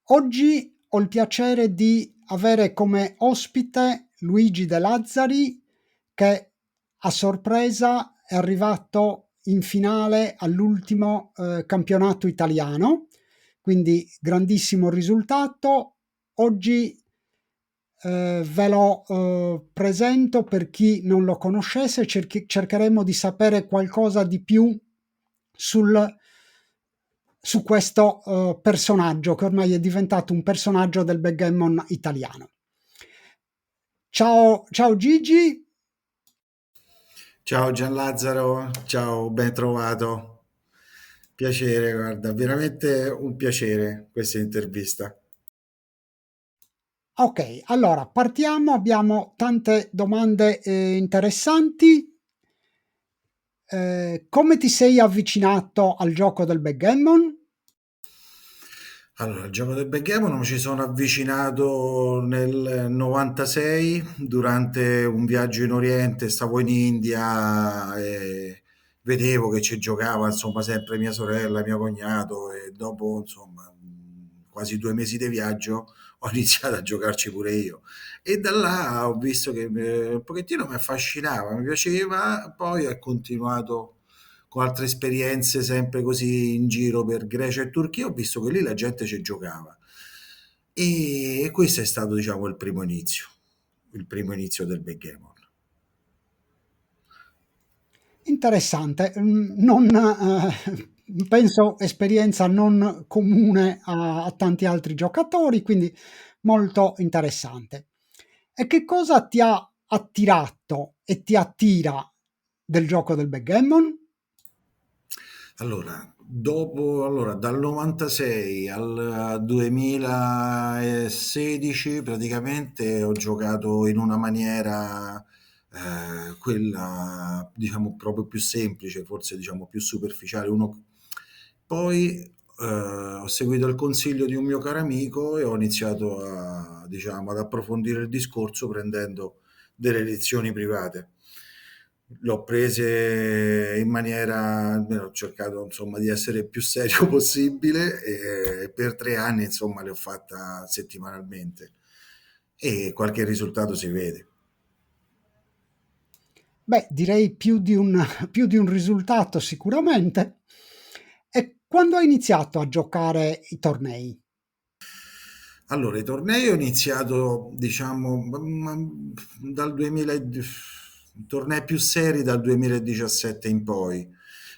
Oggi ho il piacere di avere come ospite Luigi De Lazzari che a sorpresa è arrivato in finale all'ultimo campionato italiano, quindi grandissimo risultato. Oggi ve lo presento per chi non lo conoscesse, cercheremo di sapere qualcosa di più sul, su questo personaggio che ormai è diventato un personaggio del backgammon italiano. Ciao, ciao Gigi. Ciao Gianlazzaro, ciao, ben trovato. Piacere, guarda, veramente un piacere questa intervista. Ok, allora partiamo, abbiamo tante domande interessanti. Come ti sei avvicinato al gioco del backgammon? Allora, al gioco del backgammon mi ci sono avvicinato nel 96 durante un viaggio in Oriente, stavo in India e vedevo che ci giocava, insomma, sempre mia sorella, mio cognato e dopo, insomma, quasi 2 mesi di viaggio ho iniziato a giocarci pure io. E da là ho visto che un pochettino mi affascinava, mi piaceva, poi ho continuato con altre esperienze sempre così in giro per Grecia e Turchia, ho visto che lì la gente ci giocava. E questo è stato, diciamo, il primo inizio del backgammon. Interessante, non, penso esperienza non comune a tanti altri giocatori, quindi molto interessante. E che cosa ti ha attirato e ti attira del gioco del backgammon? Allora, dal 96 al 2016 praticamente ho giocato in una maniera, quella diciamo proprio più semplice, forse diciamo più superficiale. Poi ho seguito il consiglio di un mio caro amico e ho iniziato diciamo, ad approfondire il discorso prendendo delle lezioni private. L'ho prese in maniera, ho cercato insomma di essere il più serio possibile e per 3 anni insomma le ho fatta settimanalmente e qualche risultato si vede. Beh, direi più di un risultato sicuramente. E quando hai iniziato a giocare i tornei? Allora, i tornei ho iniziato, diciamo, dal 2000, tornei più seri dal 2017 in poi,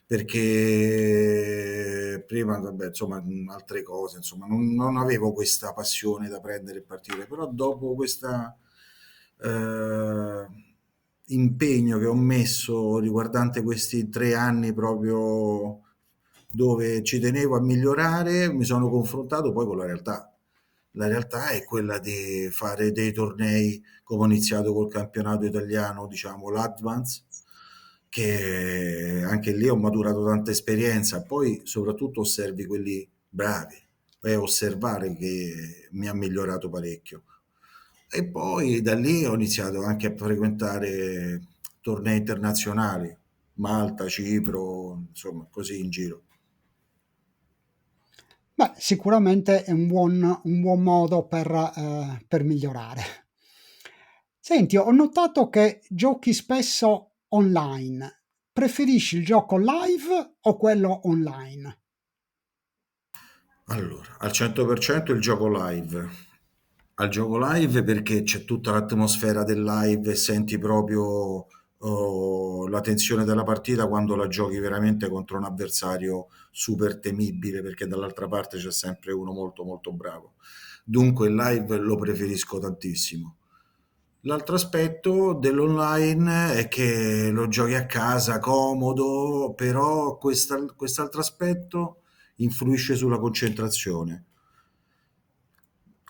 perché prima, vabbè, insomma, altre cose, insomma, non avevo questa passione da prendere e partire, però dopo questa eh, impegno che ho messo riguardante questi 3 anni proprio dove ci tenevo a migliorare, mi sono confrontato poi con la realtà. La realtà è quella di fare dei tornei come ho iniziato col campionato italiano, diciamo l'Advance, che anche lì ho maturato tanta esperienza, poi soprattutto osservi quelli bravi, e osservare che mi ha migliorato parecchio. E poi da lì ho iniziato anche a frequentare tornei internazionali, Malta, Cipro, insomma, così in giro. Beh, sicuramente è un buon modo per migliorare. Senti, ho notato che giochi spesso online. Preferisci il gioco live o quello online? Allora, al 100% il gioco live. Al gioco live perché c'è tutta l'atmosfera del live e senti proprio la tensione della partita quando la giochi veramente contro un avversario super temibile perché dall'altra parte c'è sempre uno molto molto bravo. Dunque il live lo preferisco tantissimo. L'altro aspetto dell'online è che lo giochi a casa, comodo, però quest'altro aspetto influisce sulla concentrazione.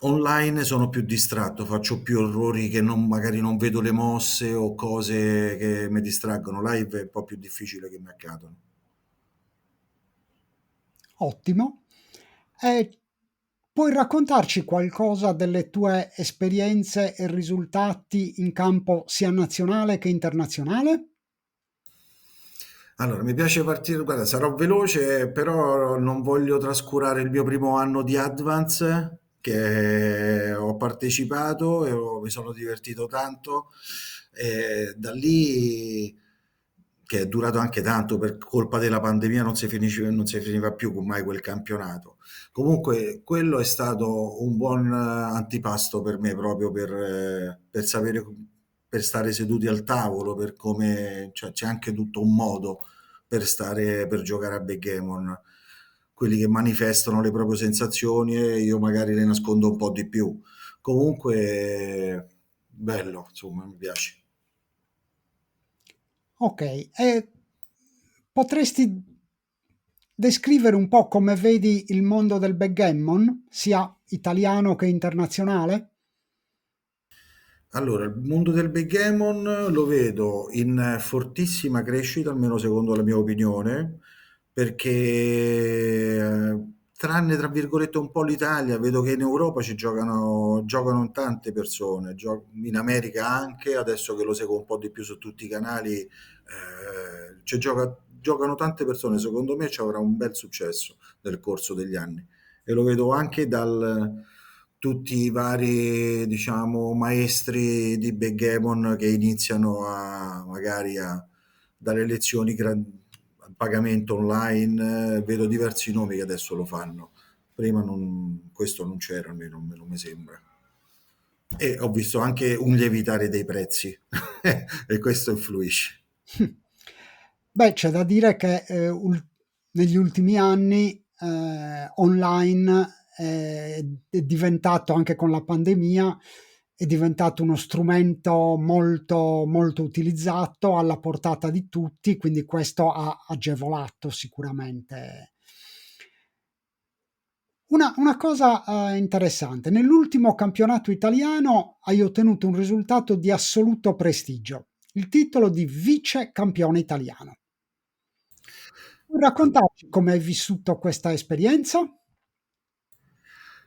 Online sono più distratto, faccio più errori che magari non vedo le mosse o cose che mi distraggono. Live è un po' più difficile che mi accadono. Ottimo. E puoi raccontarci qualcosa delle tue esperienze e risultati in campo sia nazionale che internazionale? Allora, mi piace partire, guarda, sarò veloce, però non voglio trascurare il mio primo anno di Advance, che ho partecipato e mi sono divertito tanto. E da lì, che è durato anche tanto per colpa della pandemia, non si finiva più con mai quel campionato. Comunque, quello è stato un buon antipasto per me, proprio per sapere, per stare seduti al tavolo, per come, cioè, c'è anche tutto un modo per stare, per giocare a backgammon. Quelli che manifestano le proprie sensazioni e io magari le nascondo un po' di più. Comunque, bello, insomma, mi piace. Ok, e potresti descrivere un po' come vedi il mondo del backgammon, sia italiano che internazionale? Allora, il mondo del backgammon lo vedo in fortissima crescita, almeno secondo la mia opinione, perché tranne tra virgolette un po' l'Italia, vedo che in Europa giocano tante persone, in America anche, adesso che lo seguo un po' di più su tutti i canali, giocano tante persone, secondo me ci avrà un bel successo nel corso degli anni e lo vedo anche dal tutti i vari, diciamo, maestri di backgammon che iniziano a magari a dare lezioni a pagamento online, vedo diversi nomi che adesso lo fanno. Prima questo non c'era, almeno non mi sembra. E ho visto anche un lievitare dei prezzi e questo influisce. Beh, c'è da dire che negli ultimi anni online è diventato, anche con la pandemia, è diventato uno strumento molto, molto utilizzato, alla portata di tutti, quindi questo ha agevolato sicuramente. Una cosa interessante, nell'ultimo campionato italiano hai ottenuto un risultato di assoluto prestigio, il titolo di vice campione italiano. Puoi raccontarci come hai vissuto questa esperienza?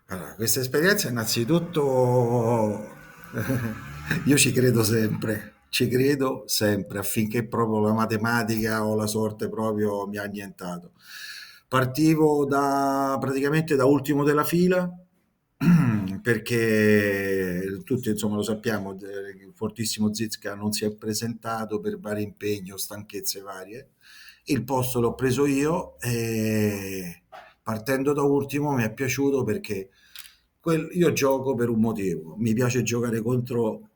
Allora, questa esperienza innanzitutto io ci credo sempre affinché proprio la matematica o la sorte proprio mi ha annientato. Partivo praticamente da ultimo della fila perché tutti insomma lo sappiamo, il fortissimo Zizka non si è presentato per vari impegni o stanchezze varie. Il posto l'ho preso io e partendo da ultimo mi è piaciuto perché io gioco per un motivo, mi piace giocare contro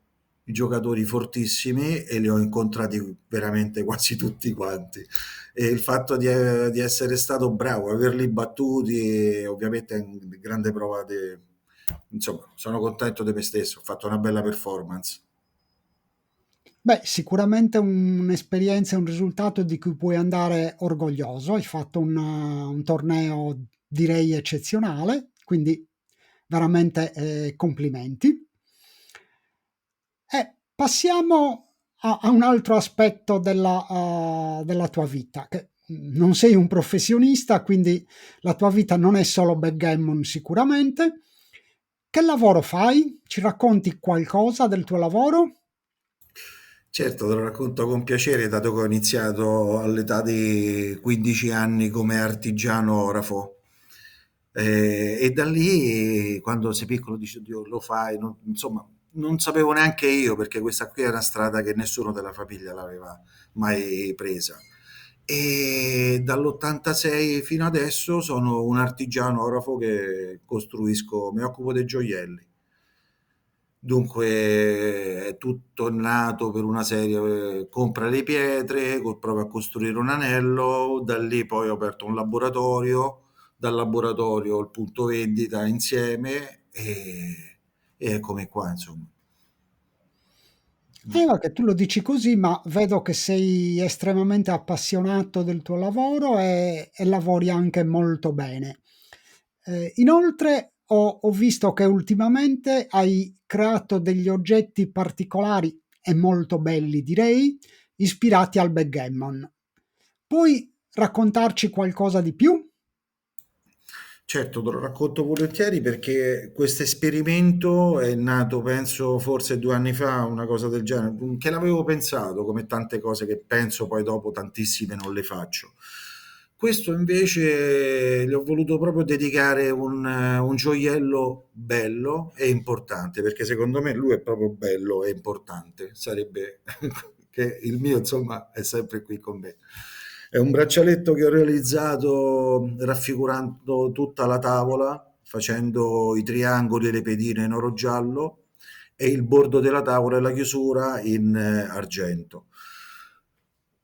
i giocatori fortissimi e li ho incontrati veramente quasi tutti quanti. E il fatto di essere stato bravo, averli battuti, ovviamente è una grande prova di... Insomma, sono contento di me stesso, ho fatto una bella performance. Beh, sicuramente un'esperienza e un risultato di cui puoi andare orgoglioso. Hai fatto un torneo, direi, eccezionale, quindi veramente complimenti. Passiamo a un altro aspetto della tua vita, che non sei un professionista, quindi la tua vita non è solo backgammon sicuramente. Che lavoro fai? Ci racconti qualcosa del tuo lavoro? Certo, te lo racconto con piacere, dato che ho iniziato all'età di 15 anni come artigiano orafo. E da lì, quando sei piccolo, dici, Dio, lo fai, insomma, non sapevo neanche io, perché questa qui è una strada che nessuno della famiglia l'aveva mai presa. E dall'86 fino adesso sono un artigiano orafo che costruisco, mi occupo dei gioielli. Dunque è tutto nato per una serie, compra le pietre, prova a costruire un anello, da lì poi ho aperto un laboratorio, dal laboratorio il punto vendita insieme e eccomi qua, insomma. Guarda, tu lo dici così, ma vedo che sei estremamente appassionato del tuo lavoro e lavori anche molto bene. Inoltre ho visto che ultimamente hai creato degli oggetti particolari e molto belli, direi, ispirati al backgammon. Puoi raccontarci qualcosa di più? Certo, te lo racconto volentieri perché questo esperimento è nato, penso, forse 2 anni fa, una cosa del genere, che l'avevo pensato, come tante cose che penso poi dopo tantissime non le faccio. Questo invece gli ho voluto proprio dedicare un gioiello bello e importante, perché secondo me lui è proprio bello e importante. Sarebbe che il mio, insomma, è sempre qui con me. È un braccialetto che ho realizzato raffigurando tutta la tavola, facendo i triangoli e le pedine in oro giallo e il bordo della tavola e la chiusura in argento.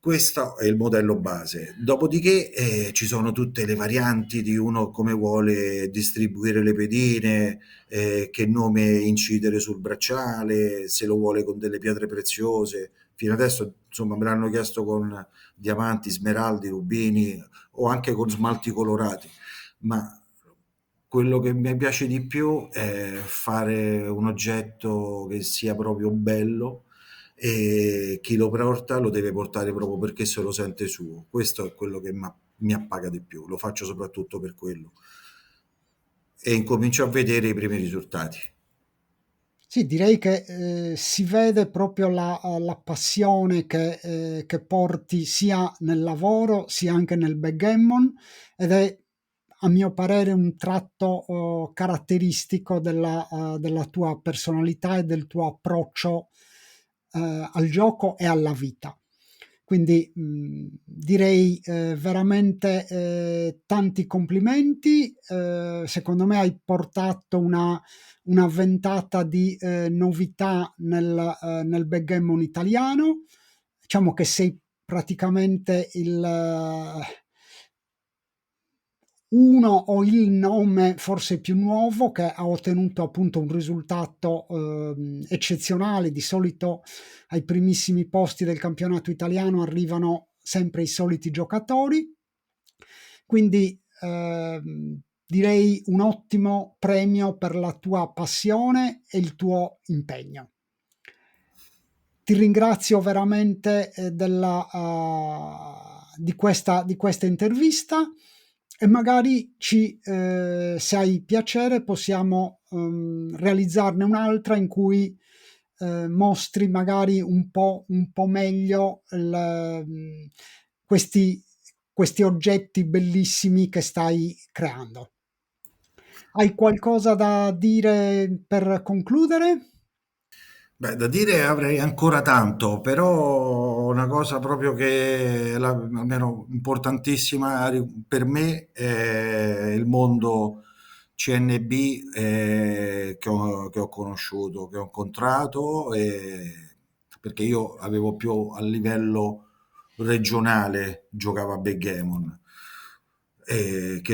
Questo è il modello base. Dopodiché ci sono tutte le varianti di uno come vuole distribuire le pedine, che nome incidere sul bracciale, se lo vuole con delle pietre preziose. Fino adesso, insomma, me l'hanno chiesto con diamanti, smeraldi, rubini o anche con smalti colorati. Ma quello che mi piace di più è fare un oggetto che sia proprio bello e chi lo porta lo deve portare proprio perché se lo sente suo. Questo è quello che mi appaga di più, lo faccio soprattutto per quello e incomincio a vedere i primi risultati. Sì, direi che si vede proprio la passione che porti sia nel lavoro sia anche nel backgammon, ed è a mio parere un tratto caratteristico della tua personalità e del tuo approccio al gioco e alla vita. Quindi direi veramente tanti complimenti. Secondo me hai portato una ventata di novità nel backgammon italiano. Diciamo che sei praticamente uno o il nome forse più nuovo che ha ottenuto appunto un risultato eccezionale. Di solito ai primissimi posti del campionato italiano arrivano sempre i soliti giocatori, quindi direi un ottimo premio per la tua passione e il tuo impegno. Ti ringrazio veramente di questa intervista, e magari se hai piacere, possiamo realizzarne un'altra in cui mostri magari un po' meglio questi, questi oggetti bellissimi che stai creando. Hai qualcosa da dire per concludere? Beh, da dire avrei ancora tanto, però una cosa proprio che è almeno importantissima per me è il mondo CNB che ho conosciuto, che ho incontrato, perché io avevo più a livello regionale, giocavo a backgammon,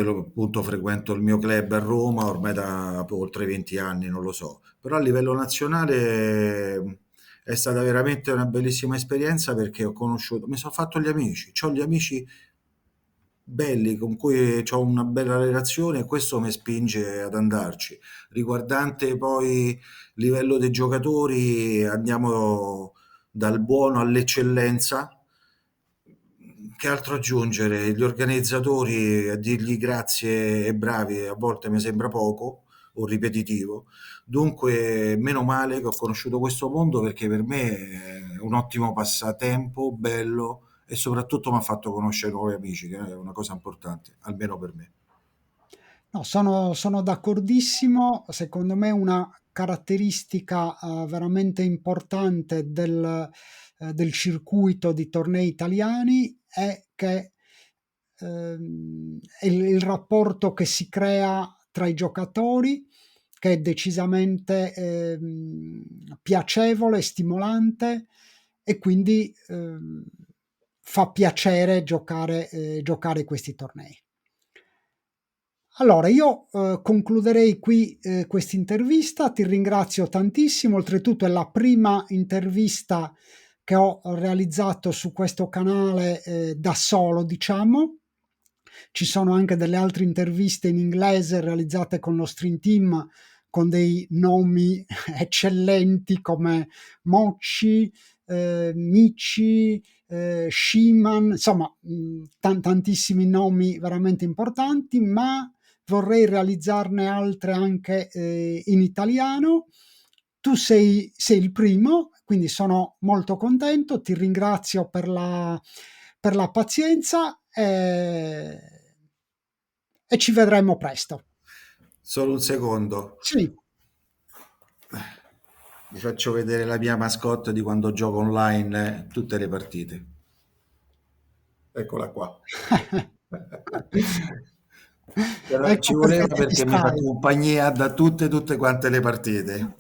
appunto frequento il mio club a Roma ormai da oltre 20 anni, non lo so, però a livello nazionale è stata veramente una bellissima esperienza perché ho conosciuto, mi sono fatto gli amici, ho gli amici belli con cui ho una bella relazione e questo mi spinge ad andarci. Riguardante poi livello dei giocatori, andiamo dal buono all'eccellenza. Che altro aggiungere? Gli organizzatori a dirgli grazie e bravi a volte mi sembra poco o ripetitivo. Dunque, meno male che ho conosciuto questo mondo perché per me è un ottimo passatempo, bello e soprattutto mi ha fatto conoscere nuovi amici, che è una cosa importante, almeno per me. No, sono d'accordissimo. Secondo me una caratteristica veramente importante del circuito di tornei italiani è che è il rapporto che si crea tra i giocatori, che è decisamente piacevole, stimolante, e quindi fa piacere giocare questi tornei. Allora, io concluderei qui questa intervista. Ti ringrazio tantissimo. Oltretutto, è la prima intervista che ho realizzato su questo canale da solo, diciamo. Ci sono anche delle altre interviste in inglese realizzate con lo Stream Team, con dei nomi eccellenti come Mocci, Mici, Schiman, insomma, tantissimi nomi veramente importanti, ma vorrei realizzarne altre anche in italiano. Tu sei il primo, quindi sono molto contento, ti ringrazio per la pazienza e, e ci vedremo presto. Solo un secondo. Sì. Vi faccio vedere la mia mascotte di quando gioco online tutte le partite. Eccola qua. Ci Ecco voleva perché ti perché mi fa distrai. compagnia da tutte quante le partite.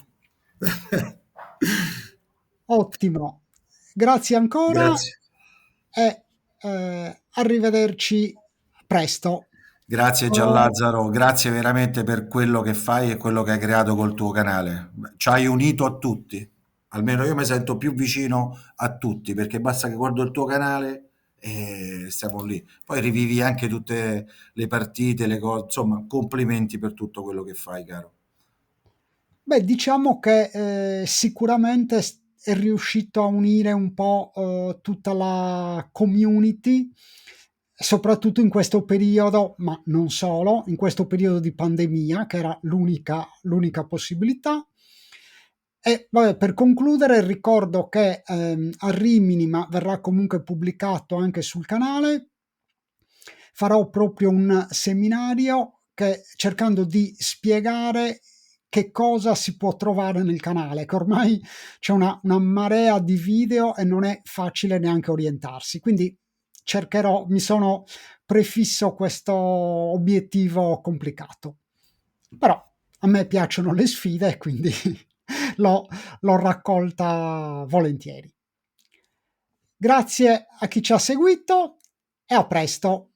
Ottimo, grazie ancora Grazie. e arrivederci presto. Grazie Ciao. Gianlazzaro, grazie veramente per quello che fai e quello che hai creato col tuo canale. Ci hai unito a tutti, almeno io mi sento più vicino a tutti perché basta che guardo il tuo canale e stiamo lì. Poi rivivi anche tutte le partite, le cose, insomma, complimenti per tutto quello che fai, caro. Beh, diciamo che sicuramente è riuscito a unire un po' tutta la community, soprattutto in questo periodo, ma non solo, in questo periodo di pandemia, che era l'unica possibilità. E vabbè, per concludere, ricordo che a Rimini, ma verrà comunque pubblicato anche sul canale, farò proprio un seminario cercando di spiegare che cosa si può trovare nel canale, che ormai c'è una marea di video e non è facile neanche orientarsi. Quindi mi sono prefisso questo obiettivo complicato. Però a me piacciono le sfide e quindi l'ho, l'ho raccolta volentieri. Grazie a chi ci ha seguito e a presto.